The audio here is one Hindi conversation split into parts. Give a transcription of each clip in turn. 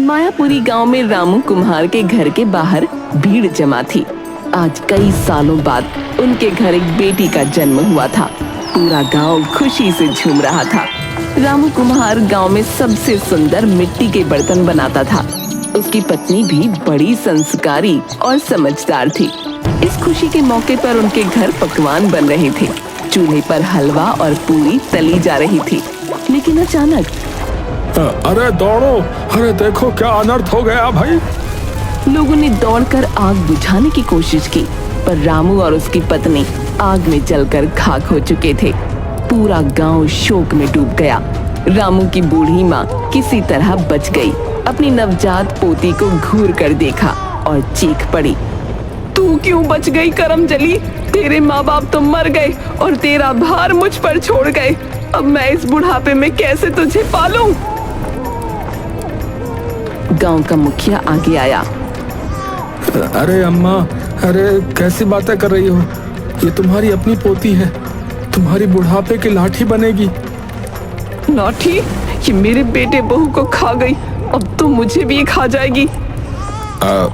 मायापुरी गांव में रामू कुम्हार के घर के बाहर भीड़ जमा थी। आज कई सालों बाद उनके घर एक बेटी का जन्म हुआ था। पूरा गांव खुशी से झूम रहा था। रामू कुम्हार गांव में सबसे सुंदर मिट्टी के बर्तन बनाता था। उसकी पत्नी भी बड़ी संस्कारी और समझदार थी। इस खुशी के मौके पर उनके घर पकवान बन रहे थे। चूल्हे पर हलवा और पूरी तली जा रही थी। लेकिन अचानक अरे दौड़ो, अरे देखो क्या अनर्थ हो गया भाई। लोगों ने दौड़कर आग बुझाने की कोशिश की, पर रामू और उसकी पत्नी आग में जलकर खाक हो चुके थे। पूरा गांव शोक में डूब गया। रामू की बूढ़ी माँ किसी तरह बच गई। अपनी नवजात पोती को घूर कर देखा और चीख पड़ी, तू क्यों बच गई करमजली? तेरे माँ बाप तो मर गए और तेरा भार मुझ पर छोड़ गए। अब मैं इस बुढ़ापे में कैसे तुझे पालूं? गांव का मुखिया आगे आया। अरे अम्मा, अरे कैसी बातें कर रही हो? ये तुम्हारी अपनी पोती है, तुम्हारी बुढ़ापे की लाठी बनेगी। लाठी? ये मेरे बेटे बहू को खा गई, अब तो मुझे भी खा जाएगी।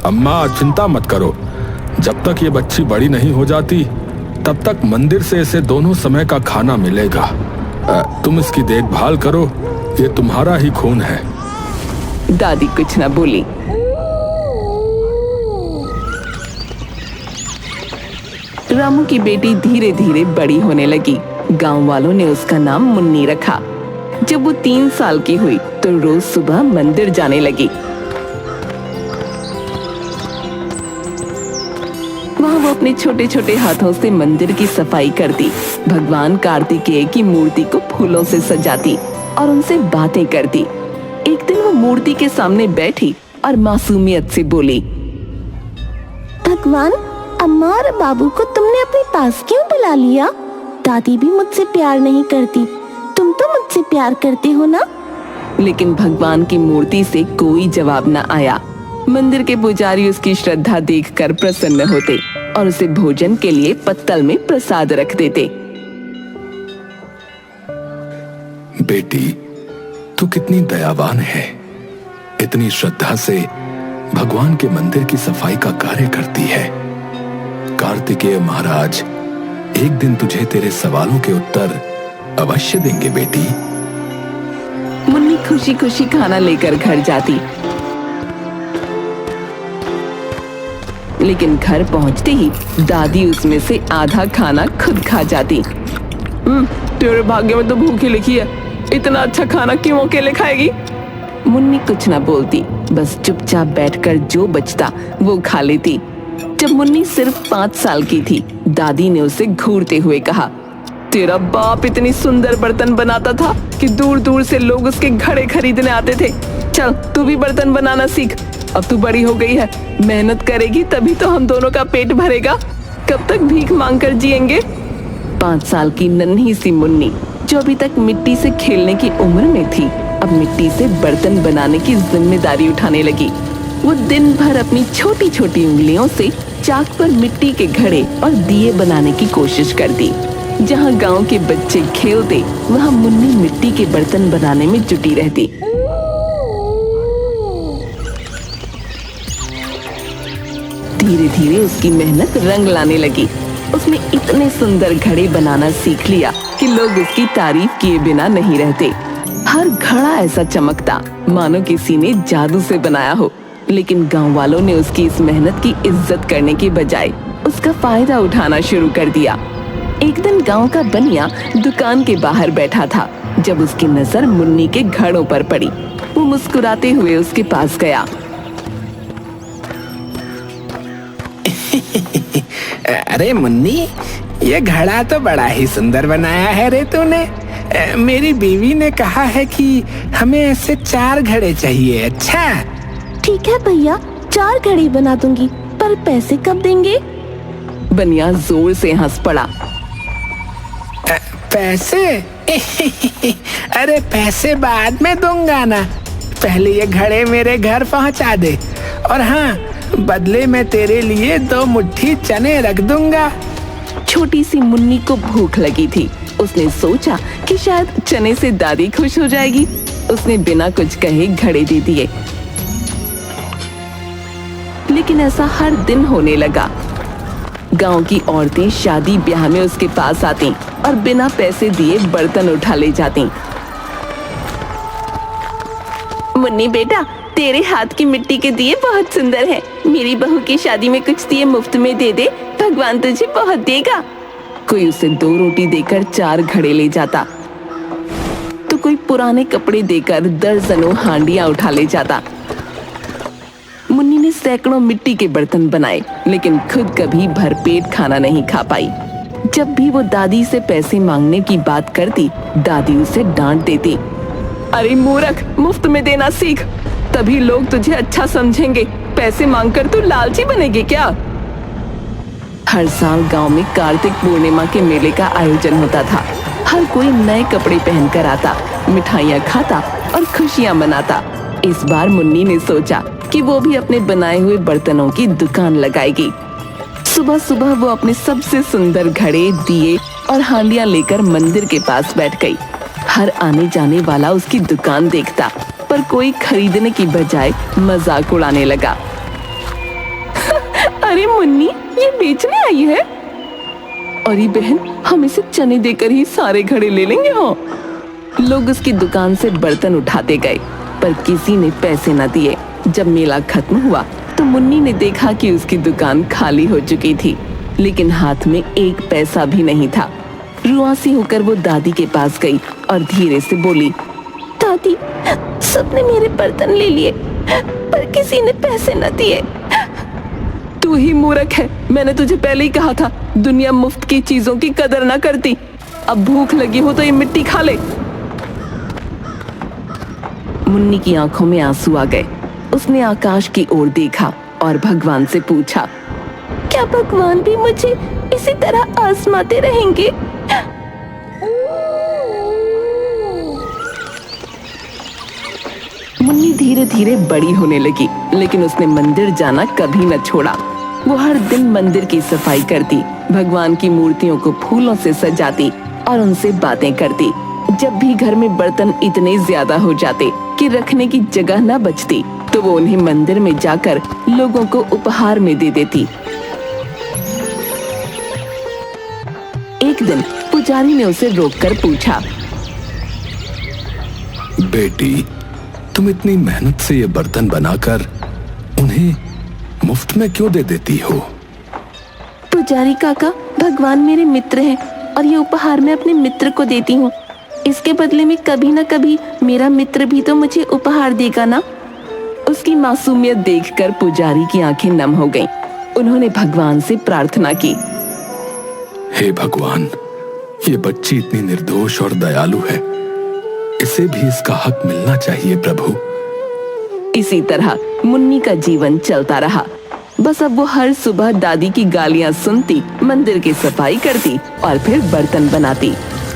अम्मा चिंता मत करो, जब तक ये बच्ची बड़ी नहीं हो जाती तब तक मंदिर से इसे दोनों समय का खाना मिलेगा। तुम इसकी देखभाल करो, ये तुम्हारा ही खून है। दादी कुछ न बोली। रामू की बेटी धीरे धीरे बड़ी होने लगी। गांव वालों ने उसका नाम मुन्नी रखा। जब वो 3 साल की हुई तो रोज सुबह मंदिर जाने लगी। वहाँ वो अपने छोटे छोटे हाथों से मंदिर की सफाई करती, भगवान कार्तिकेय की मूर्ति को फूलों से सजाती और उनसे बातें करती। एक दिन वो मूर्ति के सामने बैठी और मासूमियत से बोली, भगवान, अम्मा और बाबू को तुमने अपने पास क्यों बुला लिया? दादी भी मुझसे प्यार नहीं करती, तुम तो मुझसे प्यार करते हो ना? लेकिन भगवान की मूर्ति से कोई जवाब न आया। मंदिर के पुजारी उसकी श्रद्धा देखकर प्रसन्न होते और उसे भोजन के लिए पत्तल में प्रसाद रख देते। बेटी, तू कितनी दयावान है। इतनी श्रद्धा से भगवान के मंदिर की सफाई का कार्य करती है। कार्तिकेय महाराज एक दिन तुझे तेरे सवालों के उत्तर अवश्य देंगे बेटी। मुन्नी खुशी खुशी खाना लेकर घर जाती, लेकिन घर पहुंचते ही दादी उसमें से आधा खाना खुद खा जाती। तेरे भाग्य में तो भूखी लिखी है, इतना अच्छा खाना क्यों अकेले खाएगी? मुन्नी कुछ ना बोलती, बस चुपचाप बैठकर जो बचता वो खा लेती। जब मुन्नी सिर्फ 5 साल की थी, दादी ने उसे घूरते हुए कहा, तेरा बाप इतनी सुंदर बर्तन बनाता था कि दूर दूर से लोग उसके घड़े खरीदने आते थे। चल तू भी बर्तन बनाना सीख। अब तू बड़ी हो गई है, मेहनत करेगी तभी तो हम दोनों का पेट भरेगा। कब तक भीख मांगकर जिएंगे? 5 साल की नन्ही सी मुन्नी, जो अभी तक मिट्टी से खेलने की उम्र में थी, अब मिट्टी से बर्तन बनाने की जिम्मेदारी उठाने लगी। वो दिन भर अपनी छोटी छोटी उंगलियों से चाक पर मिट्टी के घड़े और दिए बनाने की कोशिश करती। जहाँ गांव के बच्चे खेलते, वहाँ मुन्नी मिट्टी के बर्तन बनाने में जुटी रहती। धीरे धीरे उसकी मेहनत रंग लाने लगी। उसने इतने सुंदर घड़े बनाना सीख लिया कि लोग उसकी तारीफ किए बिना नहीं रहते। हर घड़ा ऐसा चमकता मानो किसी ने जादू से बनाया हो। लेकिन गांव वालों ने उसकी इस मेहनत की इज्जत करने के बजाय उसका फायदा उठाना शुरू कर दिया। एक दिन गांव का बनिया दुकान के बाहर बैठा था। जब उसकी नजर मुन्नी के घड़ों पर पड़ी, वो मुस्कुराते हुए उसके पास गया। अरे मुन्नी, ये घड़ा तो बड़ा ही सुंदर बनाया है रे तूने। मेरी बीवी ने कहा है कि हमें ऐसे 4 घड़े चाहिए। अच्छा ठीक है भैया, 4 घड़े बना दूंगी, पर पैसे कब देंगे? बनिया जोर से हंस पड़ा। पैसे? अरे पैसे बाद में दूंगा ना, पहले ये घड़े मेरे घर पहुंचा दे। और हाँ, बदले में तेरे लिए 2 मुट्ठी चने रख दूंगा। छोटी सी मुन्नी को भूख लगी थी। उसने सोचा कि शायद चने से दादी खुश हो जाएगी। उसने बिना कुछ कहे घड़े दे दिए। लेकिन ऐसा हर दिन होने लगा। गांव की औरतें शादी ब्याह में उसके पास आती और बिना पैसे दिए बर्तन उठा ले जाती। मुन्नी बेटा, तेरे हाथ की मिट्टी के दिए बहुत सुंदर हैं। मेरी बहू की शादी में कुछ दिए मुफ्त में दे दे, भगवान तुझे बहुत देगा। कोई उसे 2 रोटी देकर 4 घड़े ले जाता, तो कोई पुराने कपड़े देकर दर्जनों हांडियां उठा ले जाता। मुन्नी ने सैकड़ों मिट्टी के बर्तन बनाए, लेकिन खुद कभी भरपेट खाना नहीं खा पाई। जब भी वो दादी से पैसे मांगने की बात करती, दादी उसे डांट देती। अरे मूर्ख, मुफ्त में देना सीख, तभी लोग तुझे अच्छा समझेंगे। पैसे मांगकर तू लालची बनेगी क्या? हर साल गांव में कार्तिक पूर्णिमा के मेले का आयोजन होता था। हर कोई नए कपड़े पहनकर आता, मिठाइयाँ खाता और खुशियाँ मनाता। इस बार मुन्नी ने सोचा कि वो भी अपने बनाए हुए बर्तनों की दुकान लगाएगी। सुबह सुबह वो अपने सबसे सुंदर घड़े, दिए और हांडियां लेकर मंदिर के पास बैठ गई। हर आने जाने वाला उसकी दुकान देखता, पर कोई खरीदने की बजाय मजाक उड़ाने लगा। अरे मुन्नी, ये बेचने आई है? अरे बहन, हम इसे चने देकर ही सारे घड़े ले लेंगे। हाँ। लोग उसकी दुकान से बर्तन उठाते गए, पर किसी ने पैसे न दिए। जब मेला खत्म हुआ तो मुन्नी ने देखा कि उसकी दुकान खाली हो चुकी थी, लेकिन हाथ में 1 पैसा भी नहीं था। रुआसी होकर वो दादी के पास गई और धीरे से बोली, दादी, सबने मेरे बर्तन ले लिए, पर किसी ने पैसे न दिए। तू ही मूर्ख है, मैंने तुझे पहले ही कहा था, दुनिया मुफ्त की चीजों की कदर ना करती। अब भूख लगी हो तो ये मिट्टी खा ले। मुन्नी की आंखों में आंसू आ गए। उसने आकाश की ओर देखा और भगवान से पूछा, क्या भगवान भी मुझे इसी तरह आजमाते रहेंगे? मुन्नी धीरे धीरे बड़ी होने लगी, लेकिन उसने मंदिर जाना कभी न छोड़ा। वो हर दिन मंदिर की सफाई करती, भगवान की मूर्तियों को फूलों से सजाती और उनसे बातें करती। जब भी घर में बर्तन इतने ज्यादा हो जाते कि रखने की जगह न बचती, तो वो उन्हें मंदिर में जाकर लोगों को उपहार में दे देती। एक दिन पुजारी ने उसे रोककर पूछा, बेटी, तुम इतनी मेहनत से ये बर्तन बनाकर उन्हें मुफ्त में क्यों दे देती हो? पुजारी काका, भगवान मेरे मित्र हैं और ये उपहार मैं अपने मित्र को देती हूँ। इसके बदले में कभी न कभी मेरा मित्र भी तो मुझे उपहार देगा ना। उसकी मासूमियत देखकर पुजारी की आंखें नम हो गईं। उन्होंने भगवान से प्रार्थना की, हे भगवान, ये बच्ची इतनी निर्दोष और दयालु है, इसे भी इसका हक मिलना चाहिए प्रभु। इसी तरह मुन्नी का जीवन चलता रहा। बस अब वो हर सुबह दादी की गालियां सुनती, मंदिर की सफाई करती और फिर बर्तन बनाती।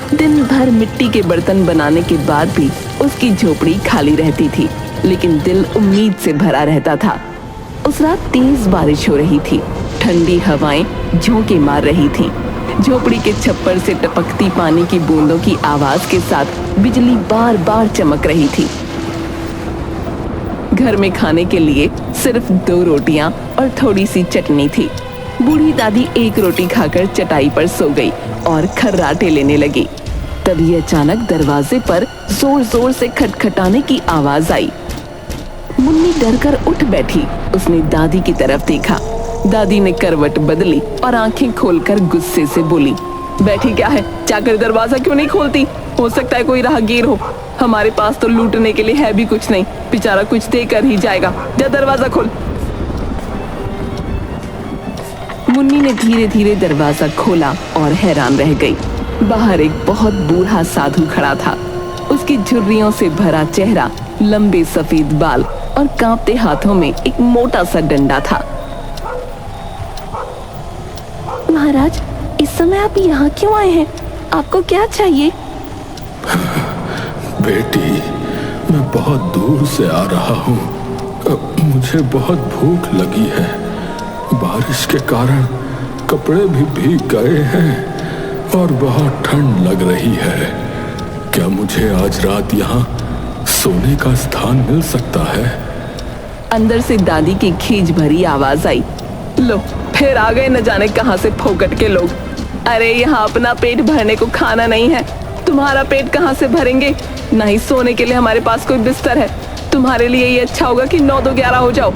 दिन भर मिट्टी के बर्तन बनाने के बाद भी उसकी झोपड़ी खाली रहती थी, लेकिन दिल उम्मीद से भरा रहता था। उस रात तेज बारिश हो रही थी, ठंडी हवाएं झोंके मार रही थीं। झोपड़ी के छप्पर से टपकती पानी की बूंदों की आवाज के साथ बिजली बार बार चमक रही थी। घर में खाने के लिए सिर्फ 2 रोटियां और थोड़ी सी चटनी थी। बूढ़ी दादी 1 रोटी खाकर चटाई पर सो गई और खर्राटे लेने लगी। तभी अचानक दरवाजे पर जोर जोर से खटखटाने की आवाज आई। मुन्नी डरकर उठ बैठी। उसने दादी की तरफ देखा। दादी ने करवट बदली और आंखें खोलकर गुस्से से बोली, बैठी क्या है, जाकर दरवाजा क्यों नहीं खोलती? हो सकता है कोई राहगीर हो। हमारे पास तो लूटने के लिए है भी कुछ नहीं, बेचारा कुछ देकर ही जाएगा। जा दरवाजा खोल। मुन्नी ने धीरे धीरे दरवाजा खोला और हैरान रह गई। बाहर एक बहुत बूढ़ा साधु खड़ा था। उसकी झुर्रियों से भरा चेहरा, लंबे सफेद बाल और कांपते हाथों में एक मोटा सा डंडा था। महाराज, इस समय आप यहाँ क्यों आए हैं? आपको क्या चाहिए? बेटी, मैं बहुत दूर से आ रहा हूँ। मुझे बहुत भूख लगी है। बारिश के कारण कपड़े भी भीग गए हैं और बहुत ठंड लग रही है। क्या मुझे आज रात यहाँ सोने का स्थान मिल सकता है? अंदर से दादी की खींच भरी आवाज आई, लो फिर आ गए न जाने कहां से फोकट के लोग। अरे यहाँ अपना पेट भरने को खाना नहीं है, तुम्हारा पेट कहाँ से भरेंगे? ना ही सोने के लिए हमारे पास कोई बिस्तर है। तुम्हारे लिए ये अच्छा होगा कि 9 2 11 हो जाओ।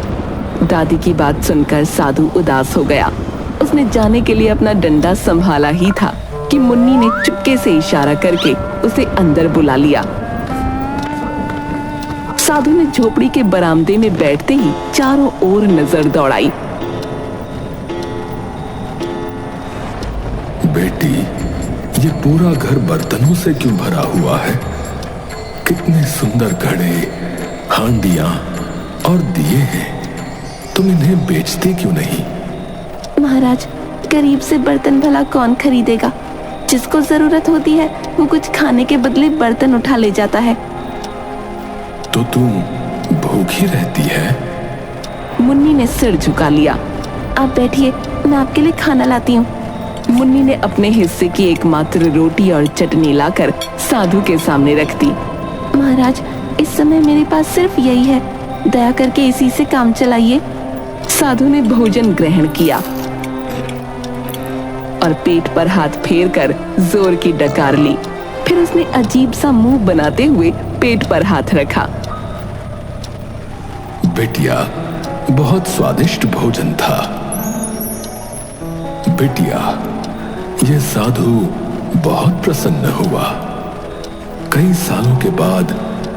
दादी की बात सुनकर साधु उदास हो गया। उसने जाने के लिए अपना डंडा संभाला ही था कि मुन्नी ने चुपके से इशारा करके उसे अंदर बुला लिया। साधु ने झोपड़ी के बरामदे में बैठते ही चारों ओर नजर दौड़ाई। बेटी, ये पूरा घर बर्तनों से क्यों भरा हुआ है? कितने सुंदर घड़े, हांडियां और दिए हैं। तुम इन्हें बेचते क्यों नहीं? महाराज, गरीब से बर्तन भला कौन खरीदेगा? जिसको जरूरत होती है वो कुछ खाने के बदले बर्तन उठा ले जाता है। तो तुम भूखी रहती है? मुन्नी ने सिर झुका लिया। आप बैठिए, मैं आपके लिए खाना लाती हूँ। मुन्नी ने अपने हिस्से की एकमात्र रोटी और चटनी लाकर साधु के सामने रख दी। महाराज, इस समय मेरे पास सिर्फ यही है, दया करके इसी से काम चलाइए। साधु ने भोजन ग्रहण किया और पेट पर हाथ फेरकर जोर की डकार ली। फिर उसने अजीब सा मुंह बनाते हुए पेट पर हाथ रखा। बेटिया, बहुत स्वादिष्ट भोजन था। बेटिया, यह साधु बहुत प्रसन्न हुआ। कई सालों के बाद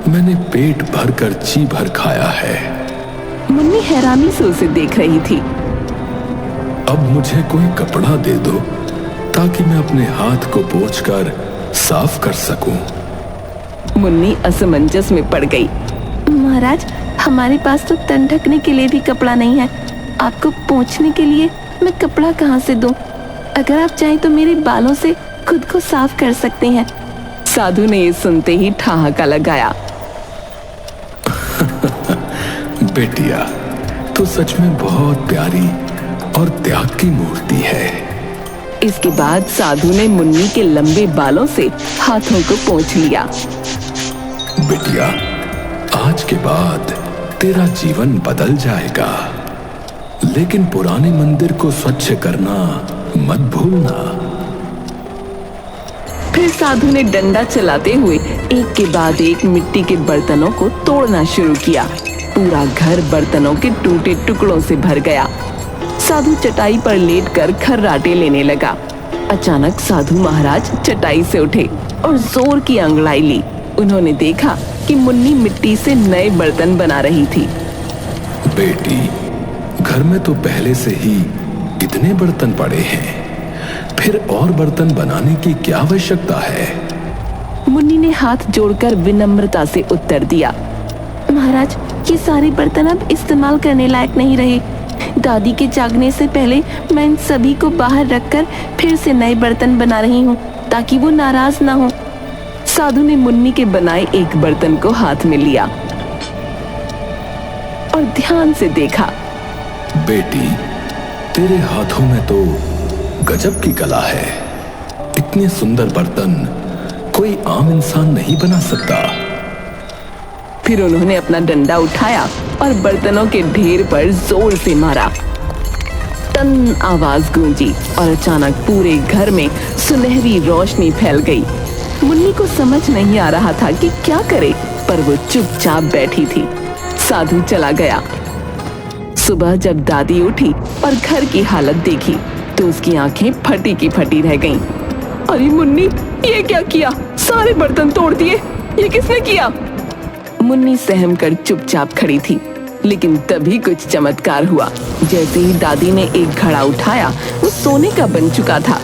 मैंने पेट भरकर जी भर खाया है। मुन्नी हैरानी से उसे देख रही थी। अब मुझे कोई कपड़ा दे दो ताकि मैं अपने हाथ को पोंछकर साफ कर सकूं। मुन्नी असमंजस में पड़ गई। महाराज, हमारे पास तो तन ढकने के लिए भी कपड़ा नहीं है। आपको पोंछने के लिए मैं कपड़ा कहाँ से दूं? अगर आप चाहें तो मेरे बालों से खुद को साफ कर सकते हैं। साधु ने ये सुनते ही ठहाका लगाया। बेटिया, तो सच में बहुत प्यारी और त्याग की मूर्ति है। इसके बाद साधु ने मुन्नी के लंबे बालों से हाथों को पोंछ लिया। बेटिया, आज के बाद तेरा जीवन बदल जाएगा, लेकिन पुराने मंदिर को स्वच्छ करना मत भूलना। फिर साधु ने डंडा चलाते हुए एक के बाद एक मिट्टी के बर्तनों को तोड़ना शुरू किया। पूरा घर बर्तनों के टूटे टुकड़ों से भर गया। साधु चटाई पर लेटकर खर्राटे लेने लगा। अचानक साधु महाराज चटाई से उठे और जोर की अंगड़ाई ली। उन्होंने देखा कि मुन्नी मिट्टी से नए बर्तन बना रही थी। बेटी, घर में तो पहले से ही इतने बर्तन पड़े हैं, फिर और बर्तन बनाने की क्या आवश्यकता है? मुन्नी ने हाथ जोड़कर विनम्रता से उत्तर दिया। महाराज, ये सारे बर्तन अब इस्तेमाल करने लायक नहीं रहे। दादी के जागने से पहले मैं इन सभी को बाहर रखकर फिर से नए बर्तन बना रही हूँ ताकि वो नाराज ना हो। साधु ने मुन्नी के बनाए एक बर्तन को हाथ में लिया और ध्यान से देखा। बेटी, तेरे हाथों में तो गजब की कला है। इतने सुंदर बर्तन कोई आम इंसान नहीं बना सकता। फिर उन्होंने अपना डंडा उठाया और बर्तनों के ढेर पर जोर से मारा। टन आवाज गूंजी और अचानक पूरे घर में सुनहरी रोशनी फैल गई। मुन्नी को समझ नहीं आ रहा था कि क्या करे, पर वो चुपचाप बैठी थी। साधु चला गया। सुबह जब दादी उठी और घर की हालत देखी तो उसकी आंखें फटी की फटी रह गईं। अरे मुन्नी, ये क्या किया? सारे बर्तन तोड़ दिए। ये किसने किया? मुन्नी सहम कर चुपचाप खड़ी थी, लेकिन तभी कुछ चमत्कार हुआ। जैसे ही दादी ने एक घड़ा उठाया, वो सोने का बन चुका था।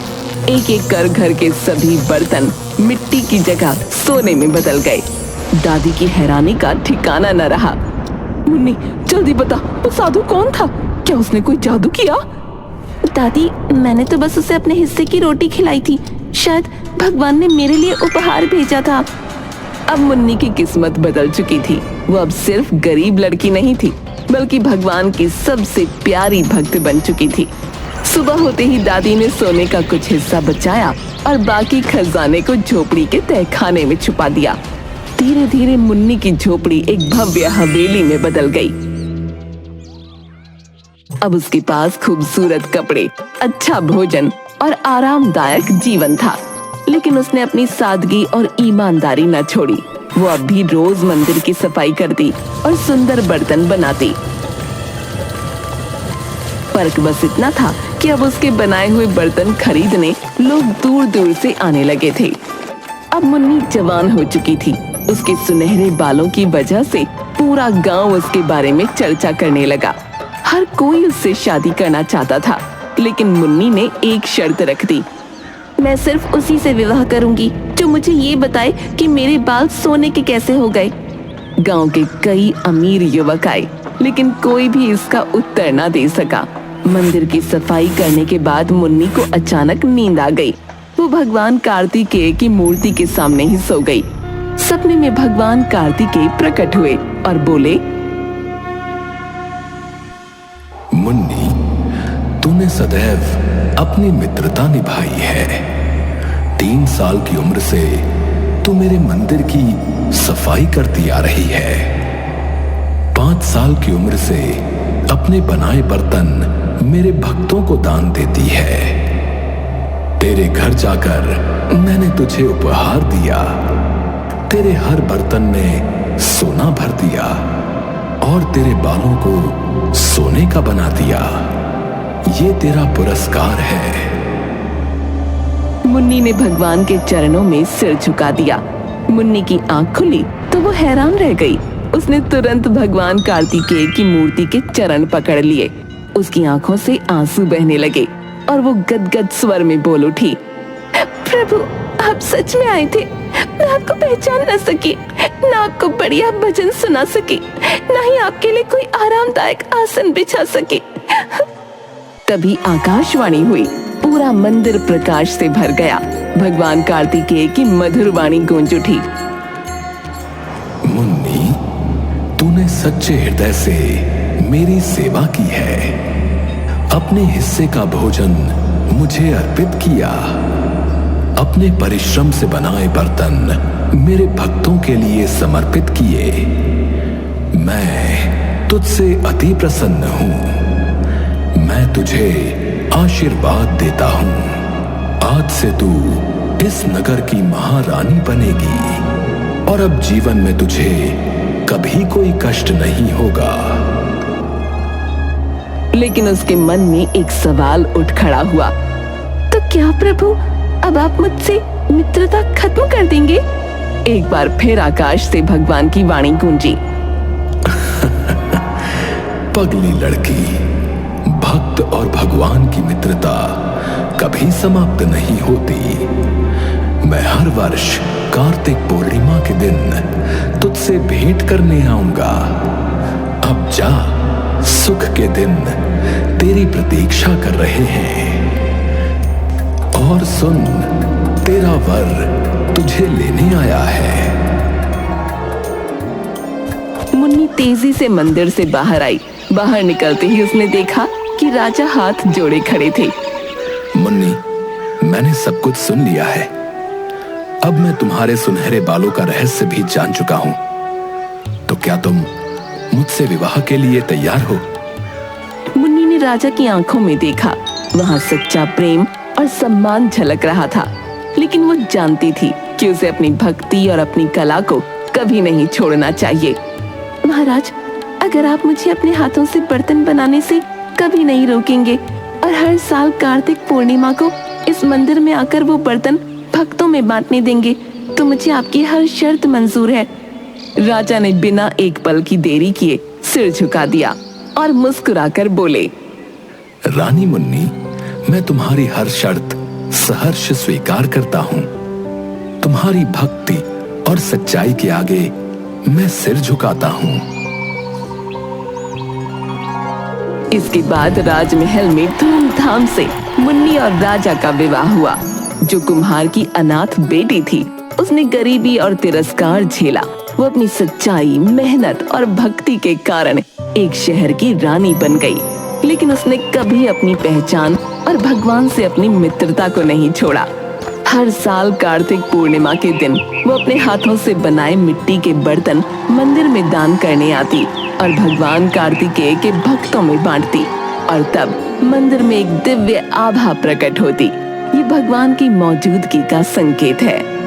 एक एक कर घर के सभी बर्तन मिट्टी की जगह सोने में बदल गए। दादी की हैरानी का ठिकाना न रहा। मुन्नी, जल्दी बता, वो साधु कौन था? क्या उसने कोई जादू किया? दादी, मैंने तो बस उसे अपने हिस्से की रोटी खिलाई थी। शायद भगवान ने मेरे लिए उपहार भेजा था। अब मुन्नी की किस्मत बदल चुकी थी। वो अब सिर्फ गरीब लड़की नहीं थी, बल्कि भगवान की सबसे प्यारी भक्त बन चुकी थी। सुबह होते ही दादी ने सोने का कुछ हिस्सा बचाया और बाकी खजाने को झोपड़ी के तहखाने में छुपा दिया। धीरे धीरे मुन्नी की झोपड़ी एक भव्य हवेली में बदल गई। अब उसके पास खूबसूरत कपड़े, अच्छा भोजन और आरामदायक जीवन था। लेकिन उसने अपनी सादगी और ईमानदारी न छोड़ी। वो अब भी रोज मंदिर की सफाई करती और सुंदर बर्तन बनाती। फर्क बस इतना था कि अब उसके बनाए हुए बर्तन खरीदने लोग दूर दूर से आने लगे थे। अब मुन्नी जवान हो चुकी थी। उसके सुनहरे बालों की वजह से पूरा गांव उसके बारे में चर्चा करने लगा। हर कोई उससे शादी करना चाहता था, लेकिन मुन्नी ने एक शर्त रख दी। मैं सिर्फ उसी से विवाह करूंगी जो मुझे ये बताए कि मेरे बाल सोने के कैसे हो गए। गांव के कई अमीर युवक आए, लेकिन कोई भी इसका उत्तर ना दे सका। मंदिर की सफाई करने के बाद मुन्नी को अचानक नींद आ गई। वो भगवान कार्तिकेय की मूर्ति के सामने ही सो गई। सपने में भगवान कार्तिकेय प्रकट हुए और बोले, मुन्नी, तूने सदैव अपनी मित्रता निभाई है। 3 साल की उम्र से तू मेरे मंदिर की सफाई करती आ रही है। 5 साल की उम्र से अपने बनाए बर्तन मेरे भक्तों को दान देती है। तेरे घर जाकर मैंने तुझे उपहार दिया। तेरे हर बर्तन में सोना भर दिया और तेरे बालों को सोने का बना दिया। ये तेरा पुरस्कार है। मुन्नी ने भगवान के चरणों में सिर झुका दिया। मुन्नी की आंख खुली तो वो हैरान रह गई। उसने तुरंत भगवान कार्तिकेय की मूर्ति के चरण पकड़ लिए। उसकी आंखों से आंसू बहने लगे और वो गदगद स्वर में बोल उठी, प्रभु, आप सच में आए थे। मैं आपको पहचान न सकी, न आपको बढ़िया भजन सुना सकी, न ही आपके लिए कोई आरामदायक आसन बिछा सकी। तभी आकाशवाणी हुई। पूरा मंदिर प्रकाश से भर गया। भगवान कार्तिकेय की मधुर वाणी गूंज उठी, मुन्नी, तूने सच्चे हृदय से मेरी सेवा की है। अपने हिस्से का भोजन मुझे अर्पित किया। अपने परिश्रम से बनाए बर्तन मेरे भक्तों के लिए समर्पित किए। मैं तुझसे अति प्रसन्न हूं। मैं तुझे आशीर्वाद देता हूं। आज से तू इस नगर की महारानी बनेगी और अब जीवन में तुझे कभी कोई कष्ट नहीं होगा। लेकिन उसके मन में एक सवाल उठ खड़ा हुआ। तो क्या प्रभु, अब आप मुझसे मित्रता खत्म कर देंगे? एक बार फिर आकाश से भगवान की वाणी गूंजी, पगली लड़की, भक्त और भगवान की मित्रता कभी समाप्त नहीं होती। मैं हर वर्ष कार्तिक पूर्णिमा के दिन तुझसे भेंट करने आऊंगा। अब जा, सुख के दिन तेरी प्रतीक्षा कर रहे हैं। और सुन, तेरा वर तुझे लेने आया है। मुन्नी तेजी से मंदिर से बाहर आई। बाहर निकलते ही उसने देखा कि राजा हाथ जोड़े खड़े थे। मुन्नी, मैंने सब कुछ सुन लिया है। अब मैं तुम्हारे सुनहरे बालों का रहस्य भी जान चुका हूं। तो क्या तुम मुझसे विवाह के लिए तैयार हो? मुन्नी ने राजा की आंखों में देखा। वहां सच्चा प्रेम और सम्मान झलक रहा था। लेकिन वो जानती थी कि उसे अपनी भक्ति और अपनी कला को कभी नहीं छोड़ना चाहिए। महाराज, अगर आप मुझे अपने हाथों से बर्तन बनाने से कभी नहीं रोकेंगे और हर साल कार्तिक पूर्णिमा को इस मंदिर में आकर वो बर्तन भक्तों में बांटने देंगे, तो मुझे आपकी हर शर्त मंजूर है। राजा ने बिना एक पल की देरी किए सिर झुका दिया और मुस्कुराकर बोले, रानी मुन्नी, मैं तुम्हारी हर शर्त सहर्ष स्वीकार करता हूं। तुम्हारी भक्ति और सच्चाई के आगे मैं सिर झुकाता हूं। इसके बाद राजमहल में धूमधाम से मुन्नी और राजा का विवाह हुआ। जो कुम्हार की अनाथ बेटी थी, उसने गरीबी और तिरस्कार झेला। वो अपनी सच्चाई, मेहनत और भक्ति के कारण एक शहर की रानी बन गई। लेकिन उसने कभी अपनी पहचान और भगवान से अपनी मित्रता को नहीं छोड़ा। हर साल कार्तिक पूर्णिमा के दिन वो अपने हाथों से बनाए मिट्टी के बर्तन मंदिर में दान करने आती और भगवान कार्तिकेय के भक्तों में बांटती। और तब मंदिर में एक दिव्य आभा प्रकट होती। ये भगवान की मौजूदगी का संकेत है।